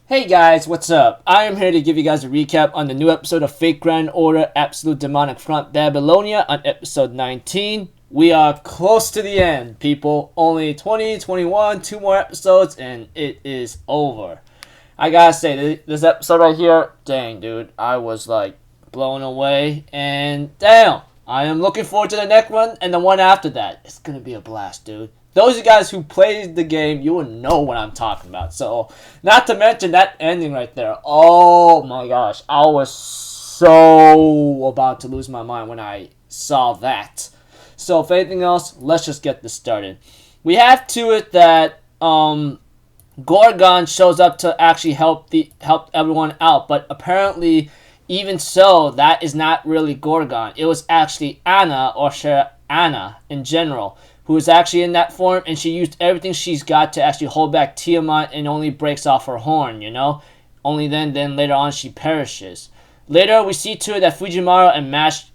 Hey guys, what's up? I am here to give you guys a recap on the new episode of Fate Grand Order Absolute Demonic Front Babylonia on episode 19. We are close to the end, people. Only 20, 21, 2 more episodes, and it is over. I gotta say, this episode right here, dang, dude, I was like blown away, and damn, I am looking forward to the next one and the one after that. It's gonna be a blast, dude. Those of you guys who played the game, you will know what I'm talking about. So, not to mention that ending right there. Oh my gosh, I was so about to lose my mind when I saw that. So, if anything else, let's just get this started. We have to it that Gorgon shows up to actually help everyone out, but apparently, even so, that is not really Gorgon. It was actually Anna, or Anna in general, who is actually in that form, and she used everything she's got to actually hold back Tiamat and only breaks off her horn, you know? Only then later on she perishes. Later, we see to it that Fujimaru and Mash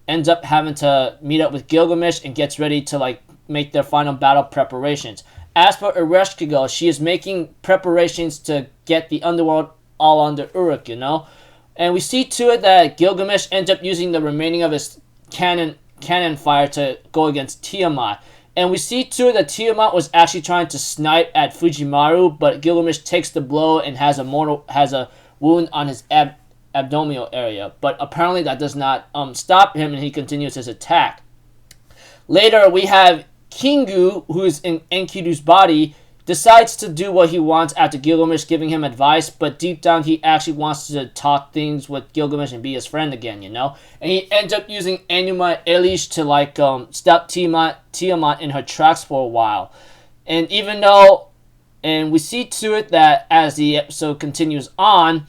ends up having to meet up with Gilgamesh and gets ready to, make their final battle preparations. As for Ereshkigal, she is making preparations to get the underworld all under Uruk, you know? And we see to it that Gilgamesh ends up using the remaining of his cannon fire to go against Tiamat. And we see to it that Tiamat was actually trying to snipe at Fujimaru, but Gilgamesh takes the blow and has a wound on his abdominal area. But apparently that does not stop him, and he continues his attack. Later we have Kingu, who is in Enkidu's body, decides to do what he wants after Gilgamesh giving him advice, but deep down he actually wants to talk things with Gilgamesh and be his friend again, you know? And he ends up using Enuma Elish to stop Tiamat in her tracks for a while. And we see to it that as the episode continues on,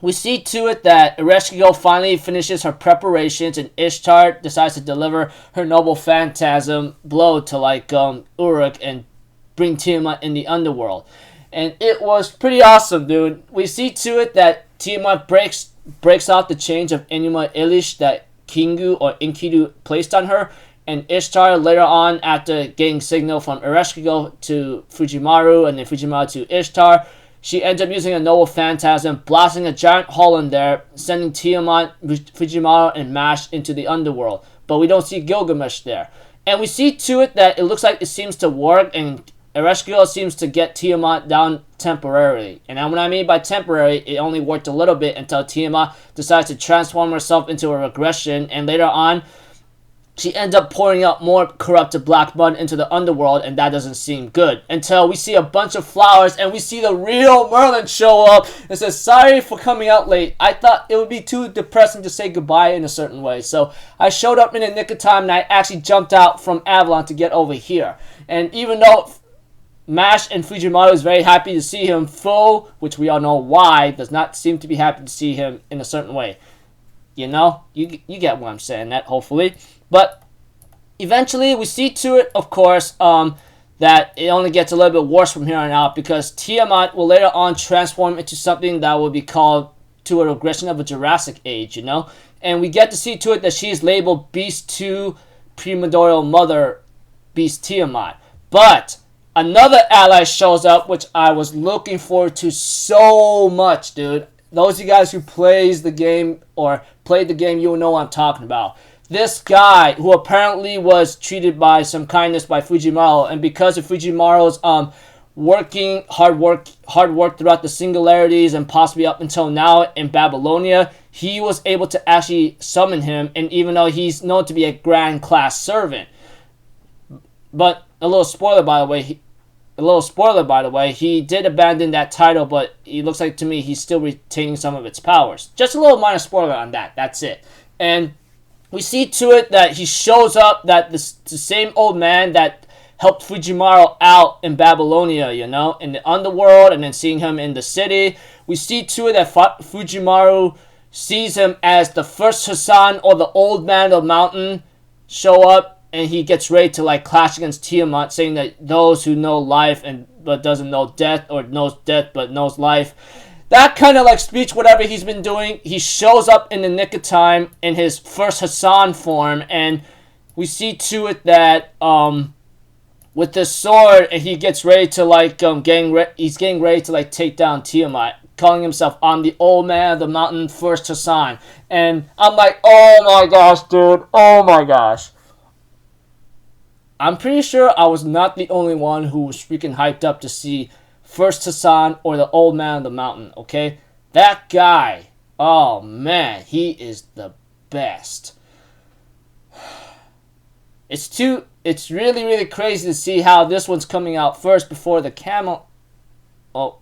we see to it that Ereshkigal finally finishes her preparations, and Ishtar decides to deliver her noble phantasm blow to Uruk and bring Tiamat in the underworld. And it was pretty awesome, dude. We see to it that Tiamat breaks off the chains of Enuma Elish that Kingu or Enkidu placed on her, and Ishtar later on, after getting signal from Ereshkigal to Fujimaru and then Fujimaru to Ishtar, she ends up using a noble phantasm, blasting a giant hole in there, sending Tiamat, Fujimaru, and Mash into the underworld. But we don't see Gilgamesh there. And we see to it that it looks like it seems to work, and Ereshkigal seems to get Tiamat down temporarily. And what I mean by temporary, it only worked a little bit until Tiamat decides to transform herself into a regression, and later on, she ends up pouring out more corrupted black mud into the underworld, and that doesn't seem good. Until we see a bunch of flowers, and we see the real Merlin show up and says, "Sorry for coming out late. I thought it would be too depressing to say goodbye in a certain way. So I showed up in the nick of time, and I actually jumped out from Avalon to get over here." And even though Mash and Fujimaru is very happy to see him, Fo, which we all know why, does not seem to be happy to see him in a certain way. You know? You get what I'm saying, that hopefully. But eventually we see to it, of course, that it only gets a little bit worse from here on out, because Tiamat will later on transform into something that will be called to a regression of a Jurassic Age, you know? And we get to see to it that she is labeled Beast 2 Primordial Mother Beast Tiamat. But another ally shows up, which I was looking forward to so much, dude. Those of you guys who plays the game or played the game, you will know what I'm talking about. This guy, who apparently was treated by some kindness by Fujimaru, and because of Fujimaru's hard work throughout the singularities and possibly up until now in Babylonia, he was able to actually summon him, and even though he's known to be a grand class servant. But a little spoiler by the way, he did abandon that title, but it looks like to me he's still retaining some of its powers. Just a little minor spoiler on that. That's it. And we see to it that he shows up, that the same old man that helped Fujimaru out in Babylonia, you know, in the underworld, and then seeing him in the city. We see to it that Fujimaru sees him as the first Hassan, or the old man of the mountain, show up. And he gets ready to clash against Tiamat, saying that those who know life but doesn't know death, or knows death but knows life. That kind of speech, whatever he's been doing, he shows up in the nick of time in his first Hassan form, and we see to it that with this sword, and he gets ready to like he's getting ready to like take down Tiamat, calling himself "I'm the old man of the mountain, first Hassan." And I'm like, oh my gosh, dude, oh my gosh. I'm pretty sure I was not the only one who was freaking hyped up to see first Hassan or the old man of the mountain. Okay, that guy, oh man, he is the best. It's really, really crazy to see how this one's coming out first before the camel. Oh.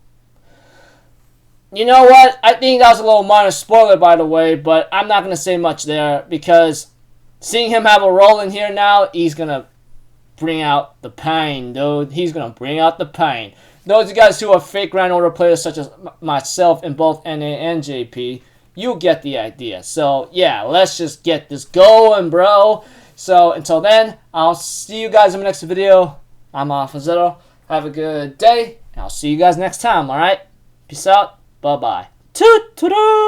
You know what? I think that was a little minor spoiler, by the way, but I'm not going to say much there because seeing him have a role in here now, he's going to bring out the pain, dude. He's going to bring out the pain. Those of you guys who are fake Grand Order players such as myself in both NA and JP, you get the idea. So, yeah, let's just get this going, bro. So, until then, I'll see you guys in the next video. I'm Alpha Have a good day, and I'll see you guys next time, alright? Peace out. Bye-bye. Toot-toot-toot!